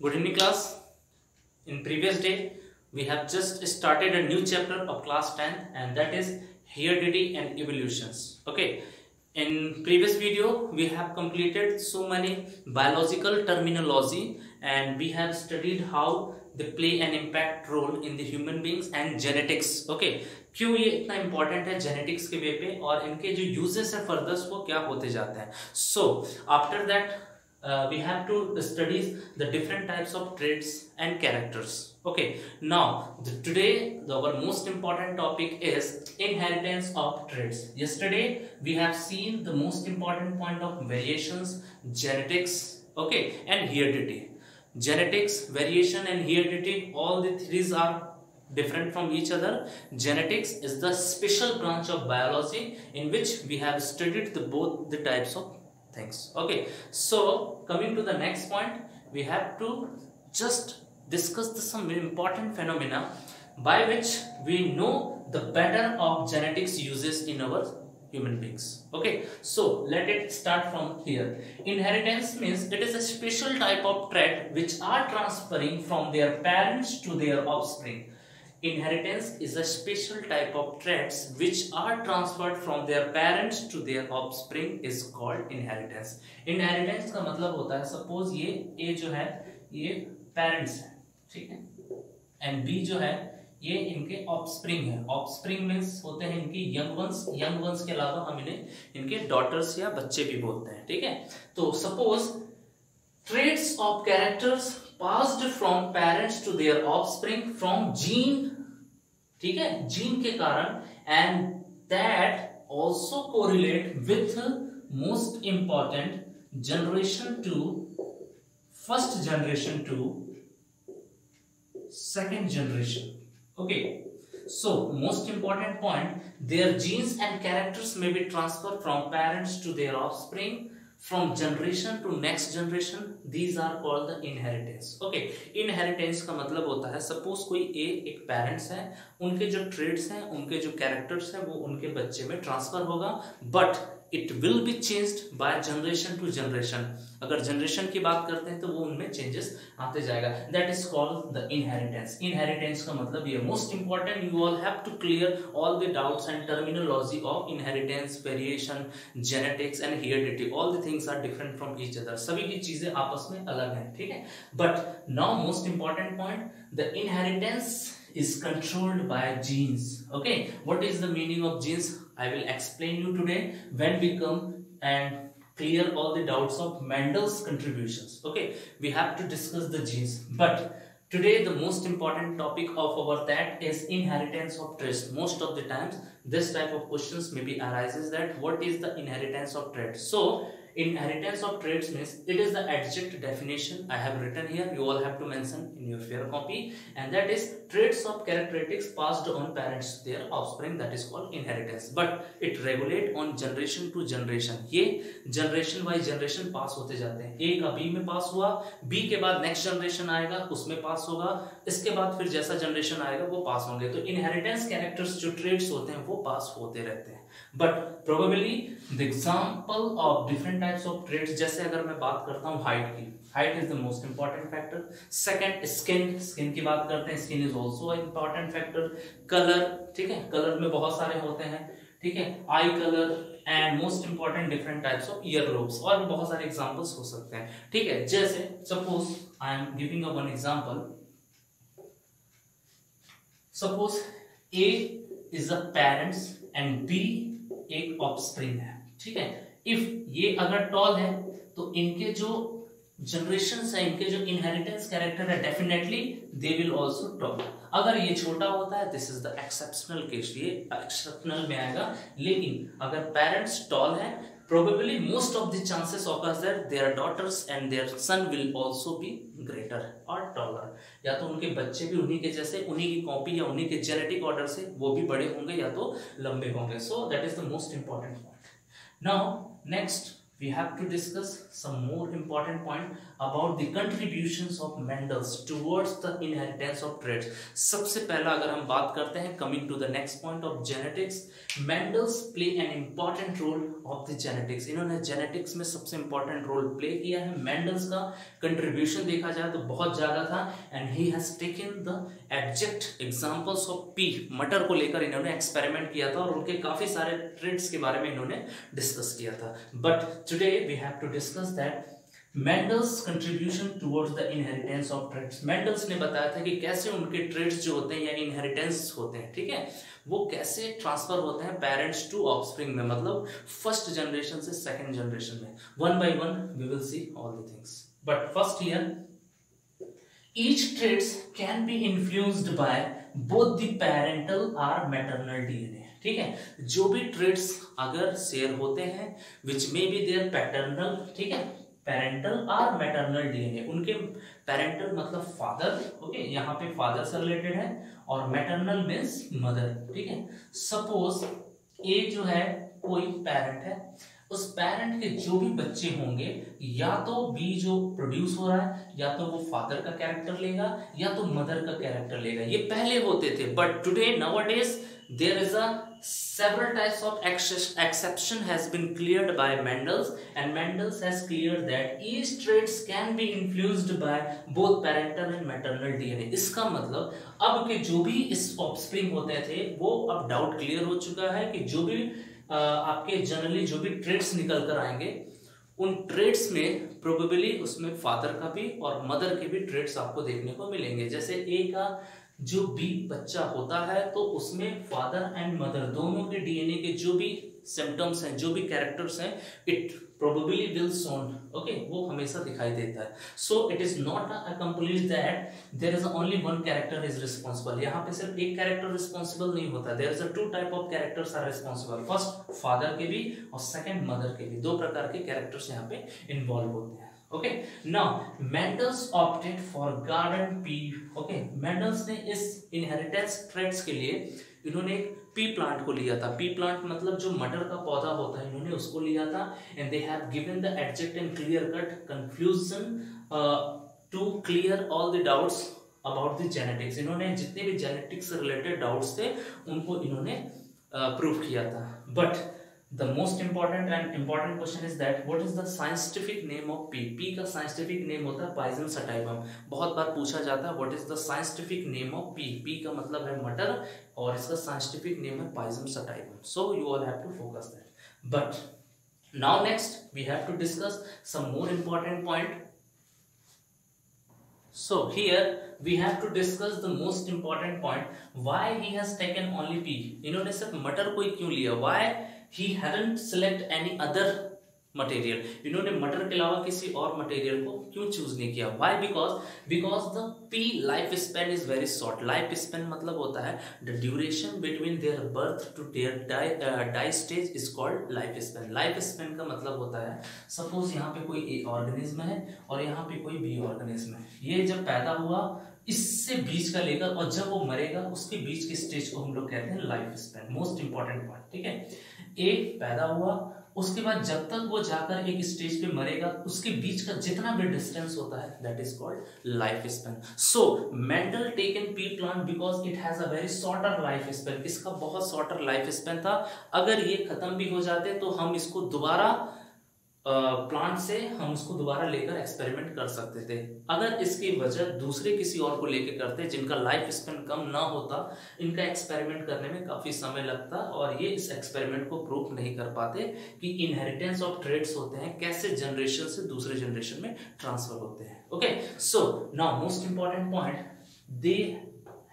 Good evening, class. In previous day, we have just started a new chapter of class 10th, and that is heredity and evolutions. Okay. In previous video, we have completed so many biological terminology, and we have studied how they play an impact role in the human beings and genetics. Okay. क्यों ये इतना important है genetics के वे पे और इनके जो uses है furthers वो क्या होते जाते हैं. So after that we have to study the different types of traits and characters. Okay, now today our most important topic is inheritance of traits. Yesterday we have seen the most important point of variations, genetics, okay, and heredity. Genetics, variation and heredity, all the three are different from each other. Genetics is the special branch of biology in which we have studied both the types of things. Okay, so coming to the next point, we have to just discuss some important phenomena by which we know the better of genetics uses in our human beings. Okay, so let it start from here. Inheritance means it is a special type of trait which are transferring from their parents to their offspring. Inheritance is a special type of traits which are transferred from their parents to their offspring is called inheritance. Inheritance का मतलब होता है suppose ये जो है ये parents है, ठीक है, एंड बी जो है ये इनके ऑफस्प्रिंग है. ऑफस्प्रिंग मींस होते हैं इनकी यंग वंस के अलावा हम इन्हें इनके डॉटर्स या बच्चे भी बोलते हैं, ठीक है. तो suppose traits of characters passed from parents to their offspring from gene, ठीक है, जीन के कारण, and that also correlate with most important generation to first generation to second generation. Okay, so most important point, their genes and characters may be transferred from parents to their offspring from generation to next generation. These are called the inheritance. Okay, inheritance का मतलब होता है suppose कोई एक parents है, उनके जो trades हैं, उनके जो कैरेक्टर्स हैं वो उनके बच्चे में ट्रांसफर होगा, but it will be changed by generation to generation. अगर जनरेशन की बात करते हैं तो वो उनमें चेंजेस आते जाएगा. That is called the inheritance. Inheritance का मतलब ये most important, you all have to clear all the doubts and terminology of inheritance, variation, genetics and heredity. All the things are different from each other. सभी की चीजें आपस में अलग हैं, ठीक है. But now most important point, the inheritance is controlled by genes. Okay, what is the meaning of genes? I will explain you today when we come and clear all the doubts of Mendel's contributions. Okay, we have to discuss the genes, but today the most important topic of our that is inheritance of traits. Most of the times this type of questions maybe arises that what is the inheritance of traits. So inheritance of traits means it is the adject definition I have written here. You all have to mention in your fair copy, and that is traits of characteristics passed on parents to their offspring. That is called inheritance. But it regulate on generation to generation. ये generation by generation पास होते जाते हैं. A का B में पास हुआ, B के बाद next generation आएगा उसमें पास होगा, इसके बाद फिर जैसा जनरेशन आएगा वो पास होंगे. तो इनहेरिटेंस कैरेक्टर्स जो ट्रेट्स होते हैं वो पास होते रहते हैं. But probably the example of different types of traits, जैसे अगर मैं बात करता हूं हाइट की, height is the most important factor. Second skin की बात करते हैं, skin is also important factor. Colour, ठीक है, कलर में बहुत सारे होते हैं, ठीक है, आई colour and most important different types of year lobes. और भी बहुत सारे एग्जांपल्स हो सकते हैं, ठीक है. जैसे suppose I am giving a one example. Suppose A is a parents and B एक ऑफस्प्रिंग है, ठीक है. इफ ये अगर टॉल है तो इनके जो जनरेशंस है, इनके जो इनहेरिटेंस कैरेक्टर है, definitely they will also tall. अगर ये छोटा होता है, this is the exceptional case, ये एक्सेप्शनल में आएगा. लेकिन अगर पेरेंट्स टॉल है, probably most of the chances occurs that their daughters and their son will also be greater or taller. या तो उनके बच्चे भी उन्हीं के जैसे, उन्हीं की कॉपी या उन्हीं के जेनेटिक ऑर्डर से वो भी बड़े होंगे या तो लंबे होंगे. So that is the most important point. Now next, we have to discuss some more important point about the contributions of Mendels towards the inheritance of traits. सबसे पहला अगर हम बात करते हैं coming to the next point of genetics, Mendels play an important role of the genetics. इन्होंने genetics में सबसे important role play किया है. Mendels का contribution देखा जाए तो बहुत ज्यादा था and he has taken the exact examples of pea, मटर को लेकर इन्होंने experiment किया था और उनके काफी सारे traits के बारे में इन्होंने discuss किया था. But today we have to discuss that Mendel's contribution towards the inheritance of traits. Mendels ने बताया था कि कैसे उनके traits जो होते हैं यानी inheritance होते हैं, ठीक है, वो कैसे ट्रांसफर होते हैं पेरेंट्स टू ऑफस्प्रिंग में, मतलब फर्स्ट जनरेशन से सेकंड जनरेशन में. One by one we will see all the things. But first here each traits can be influenced by both the parental or maternal DNA. ठीक है, जो भी trades अगर share होते हैं विच मे बी देयर पैटर्नल, ठीक है, पेरेंटल और मैटरनल डीएनए, उनके पेरेंटल मतलब फादर, ओके, यहाँ पे फादर से रिलेटेड है, और मैटरनल मीन्स मदर. ठीक है, सपोज ए जो है कोई पेरेंट है, उस पेरेंट के जो भी बच्चे होंगे या तो बी जो प्रोड्यूस हो रहा है या तो वो फादर का कैरेक्टर लेगा या तो मदर का कैरेक्टर लेगा. ये पहले होते थे, but today nowadays there is a several types of exception has been cleared by Mendels, and Mendels has cleared that each traits can be influenced by both parental and maternal DNA. इसका मतलब अब के जो भी इस offspring होते थे वो अब डाउट क्लियर हो चुका है कि जो भी आपके जनरली जो भी ट्रेट्स निकल कर आएंगे उन ट्रेट्स में प्रोबेबली उसमें फादर का भी और मदर के भी ट्रेट्स आपको देखने को मिलेंगे. जैसे ए का जो बी बच्चा होता है तो उसमें फादर एंड मदर दोनों के डीएनए के जो भी सिम्टम्स हैं, जो भी कैरेक्टर्स हैं, it probably will shown, okay, वो हमेशा दिखाई देता है. So it is not a complete that there is only one character is responsible. यहाँ पे सिर्फ एक कैरेक्टर रिस्पॉन्सिबल नहीं होता, there is a two type of characters are responsible. First father के भी और सेकंड मदर के भी, दो प्रकार के कैरेक्टर्स यहाँ पे इन्वॉल्व होते हैं. Okay, now Mendels opted for garden pea. Okay, Mendels ने इस inheritance traits के लिए इन्होंने एक पी प्लांट को लिया था. पी प्लांट मतलब जो मटर का पौधा होता है, इन्होंने उसको लिया था. and they have given the exact and clear cut conclusion to clear all the doubts about the genetics. इन्होंने जितने भी जेनेटिक्स से रिलेटेड डाउट्स थे उनको इन्होंने प्रूव किया था. But the most important and important question is that what is the scientific name of pea? pea का scientific name होता है Pisum sativum. बहुत बार पूछा जाता है what is the scientific name of pea? pea का मतलब है मटर और इसका scientific name है Pisum sativum. So you all have to focus that. But now next we have to discuss some more important point. So here we have to discuss the most important point. Why he has taken only pea? इन्होंने सिर्फ मटर को ही क्यों लिया? Why he hadn't select any other material? इन्होंने मटर के अलावा किसी और मटेरियल को क्यों चूज नहीं किया? Why? Because the pea life span is very short. Life span मतलब होता है the duration between their birth to their die stage is called life span. Life span का मतलब होता है सपोज यहाँ पे कोई ए ऑर्गेनिज्म है और यहाँ पे कोई बी ऑर्गेनिज्म है. ये जब पैदा हुआ इससे बीच का लेकर और जब वो मरेगा उसके बीच की स्टेज को हम लोग कहते हैं life span. Most important point. ठीक है, एक पैदा हुआ उसके बाद जब तक वो जाकर एक स्टेज पे मरेगा उसके बीच का जितना भी डिस्टेंस होता है that is called life span. So Mendel taken P plant because it has a very shorter life span. इसका बहुत शॉर्टर लाइफ स्पैन था. अगर ये खत्म भी हो जाते तो हम इसको दोबारा प्लांट से हम उसको दोबारा लेकर एक्सपेरिमेंट कर सकते थे. अगर इसकी वजह दूसरे किसी और को लेकर करते जिनका लाइफ स्पैन कम ना होता, इनका एक्सपेरिमेंट करने में काफी समय लगता और ये इस एक्सपेरिमेंट को प्रूव नहीं कर पाते कि इनहेरिटेंस ऑफ ट्रेड्स होते हैं कैसे जनरेशन से दूसरे जनरेशन में ट्रांसफर होते हैं. Okay, so now most important point, they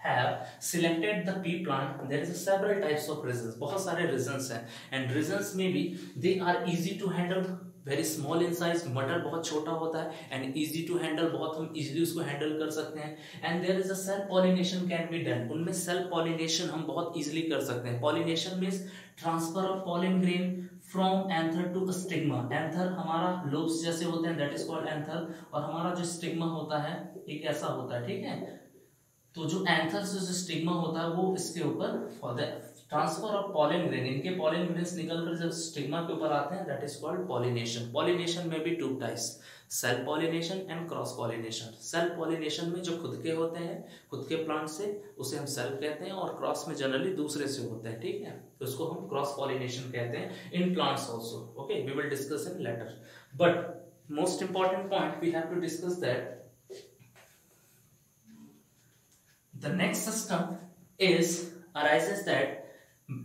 have selected the pea plant. There is several types of reasons. बहुत सारे reasons हैं and reasons में भी they are easy to handle, very small in size. मटर बहुत छोटा होता है and easy to handle, बहुत हम easily उसको handle कर सकते हैं. and there is a self pollination can be done. उनमें self pollination हम बहुत easily कर सकते हैं. pollination means transfer of pollen grain from anther to stigma. anther हमारा lobes जैसे होते हैं that is called anther, और हमारा जो stigma होता है एक ऐसा होता है. ठीक है, तो जो एंथर से जो स्टिग्मा होता है वो इसके ऊपर ट्रांसफर ऑफ पॉलन ग्रेन, इनके पॉलन ग्रेन्स निकलकर जब स्टिग्मा के ऊपर आते हैं, that is called pollination. Pollination में भी two types, self pollination and cross pollination. Self pollination में जो खुद के होते हैं, खुद के प्लांट से, उसे हम सेल्फ कहते हैं, और क्रॉस में जनरली दूसरे से होते हैं, ठीक है, तो उसको हम क्रॉस पॉलिनेशन कहते हैं in plants also. Okay, we will discuss in later, but most important point we have to discuss that the next system arises that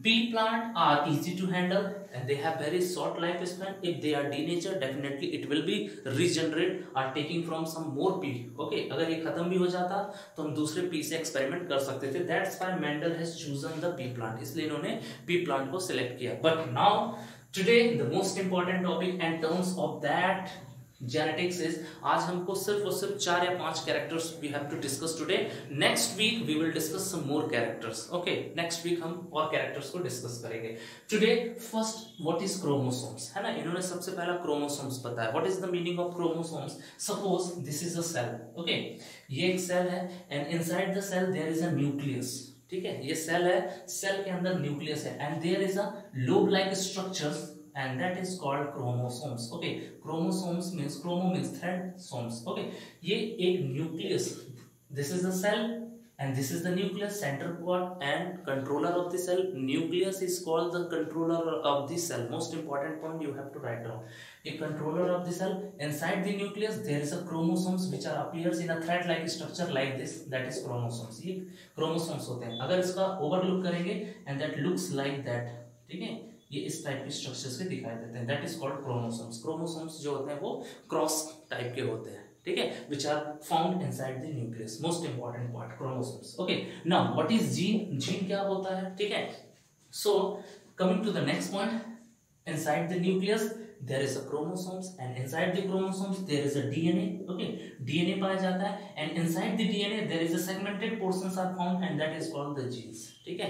pea plant are easy to handle and they have very short lifespan. If they are denatured, definitely it will be regenerate or taking from some more pea. Okay, अगर ये खत्म भी हो जाता तो हम दूसरे pea से एक्सपेरिमेंट कर सकते थे। That's why Mendel has chosen the pea plant, इसलिए इन्होंने pea plant को सिलेक्ट किया। But now today the most important topic and terms of that genetics is, आज हमको सिर्फ और सिर्फ 4 या 5 characters we have to discuss today. Next week we will discuss some more characters. Okay, next week हम और characters को discuss करेंगे। Today first what is chromosomes, है ना, इन्होंने सबसे पहला क्रोमोसोम्स बताया। What is the meaning of chromosomes? Suppose this is a cell, okay, ये एक सेल है and inside the cell there is a nucleus, ठीक है, ये सेल है, सेल के अंदर न्यूक्लियस है and there is a lobe like structures and that is called chromosomes. Okay, chromosomes means, chromo means thread, somes. Okay, ये एक nucleus, this is the cell and this is the nucleus, center part and controller of the cell. Nucleus is called the controller of the cell. Most important point you have to write down. A controller of the cell. Inside the nucleus there is a chromosomes which are appears in a thread like structure like this, that is chromosomes. ये chromosomes होते हैं। अगर इसका overlook करेंगे and that looks like that, ठीक है, ये इस टाइप के स्ट्रक्चर्स के दिखाई देते हैं, that is called chromosomes. Chromosomes जो होते हैं वो क्रॉस टाइप के होते हैं, ठीक है, which are found inside the nucleus. Most important part chromosomes. Okay, now what is gene? Gene क्या होता है, ठीक है। So coming to the next point, inside the nucleus there is a chromosomes and inside the chromosomes there is a DNA. Okay, DNA पाया जाता है and inside the DNA there is a segmented portions are found and that is called the genes, ठीक है।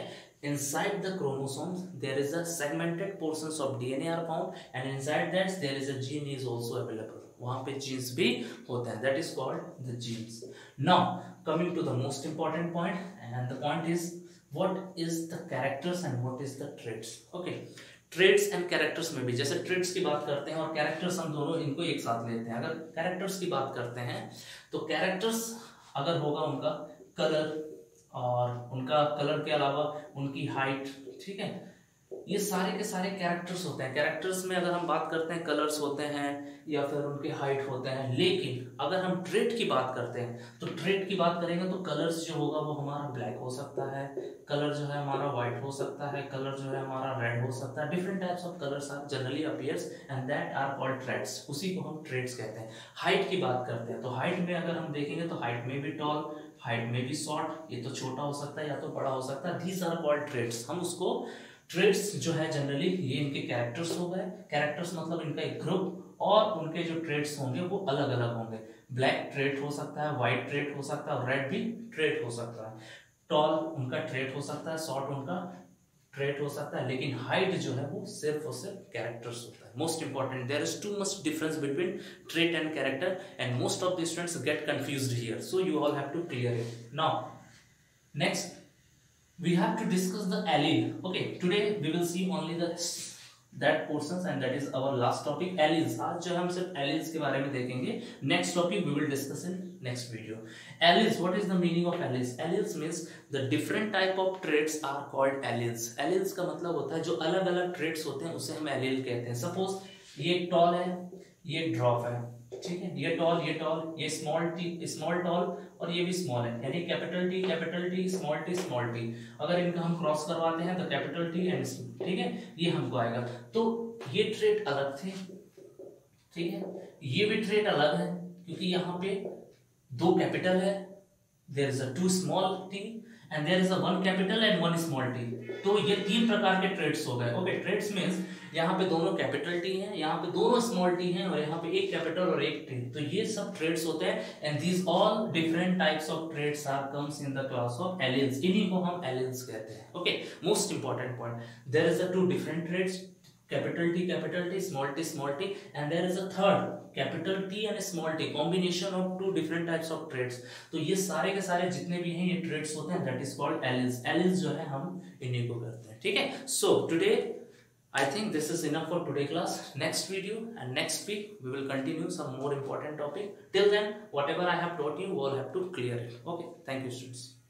Inside the chromosomes there is a segmented portions of DNA are found and inside that there is a gene is also available, वहाँ पे genes भी होते हैं, that is called the genes. Now coming to the most important point and the point is what is the characters and what is the traits. Okay, traits and characters में भी, जैसे trades की बात करते हैं और कैरेक्टर्स, हम दोनों इनको एक साथ लेते हैं। अगर कैरेक्टर्स की बात करते हैं तो कैरेक्टर्स अगर होगा उनका कलर और उनका कलर के अलावा उनकी हाइट, ठीक है, ये सारे के सारे कैरेक्टर्स होते हैं। कैरेक्टर्स में अगर हम बात करते हैं कलर्स होते हैं या फिर उनके हाइट होते हैं, लेकिन अगर हम ट्रेट की बात करते हैं तो ट्रेट की बात करेंगे तो कलर्स जो होगा वो हमारा ब्लैक हो सकता है, कलर जो है हमारा व्हाइट हो सकता है, कलर जो है हमारा रेड हो सकता है। Different types of colours are generally appears and that are called traits, उसी को हम ट्रेट्स कहते हैं। हाइट की बात करते हैं तो हाइट में अगर हम देखेंगे तो हाइट में भी टॉल, हाइट में भी शॉर्ट, ये तो छोटा हो सकता है या तो बड़ा हो सकता है। These are called traits. हम उसको ट्रेड्स जो है जनरली ये इनके कैरेक्टर्स हो गए। कैरेक्टर्स मतलब इनका एक ग्रुप और उनके जो ट्रेड्स होंगे वो अलग अलग होंगे। ब्लैक ट्रेड हो सकता है, व्हाइट ट्रेड हो सकता है और रेड भी ट्रेड हो सकता है। टॉल उनका ट्रेड हो सकता है, शॉर्ट उनका ट्रेड हो सकता है, लेकिन हाइट जो है वो सिर्फ और सिर्फ कैरेक्टर्स होता है। Most important, there is too much difference between trait and character and most of the students get confused here, so you all have to clear it. Now next we have to discuss the allele. Okay, today we will see only the that portions and that is our last topic, alleles. आज जो हम सिर्फ alleles के बारे में देखेंगे। next topic we will discuss in next video. Alleles, what is the meaning of alleles? Alleles means the different type of traits are called alleles. Alleles का मतलब होता है जो अलग अलग traits होते हैं उसे हम allele कहते हैं। सपोज ये टॉल है, ये ड्रॉप है, ठीक है, ये टॉल, ये स्मॉल टॉल और ये भी स्मॉल है, यानी कैपिटल टी, स्मॉल टी। अगर इनका हम क्रॉस करवाते हैं तो कैपिटल टी एंड, ठीक है, ये हमको आएगा। तो ये ट्रेट अलग थे, ठीक है, ये भी ट्रेट अलग है क्योंकि यहाँ पे 2 कैपिटल है, there is a 2 small T and there is a 1 capital and 1 small T. तो ये 3 प्रकार के ट्रेट्स हो गए। ओके, ट्रेट्स मींस यहाँ पे दोनों कैपिटल टी हैं, यहाँ पे दोनों स्मॉल टी हैं और यहाँ पे एक कैपिटल और एक टी। तो ये सब ट्रेट्स होते हैं and these all different types of traits are comes in the class of alleles. इन्हीं को हम एलील्स कहते हैं। Okay, most important point, there is a 2 different traits, capital T, small t, and there is a third capital T and small t, combination of two different types of traits. तो ये सारे के सारे जितने भी हैं ये traits होते हैं, that is called alleles. Alleles जो है हम इन्हीं को करते हैं, ठीक है. So today I think this is enough for today class. Next video and next week we will continue some more important topic. Till then, whatever I have taught you, you all have to clear it. Okay, thank you students.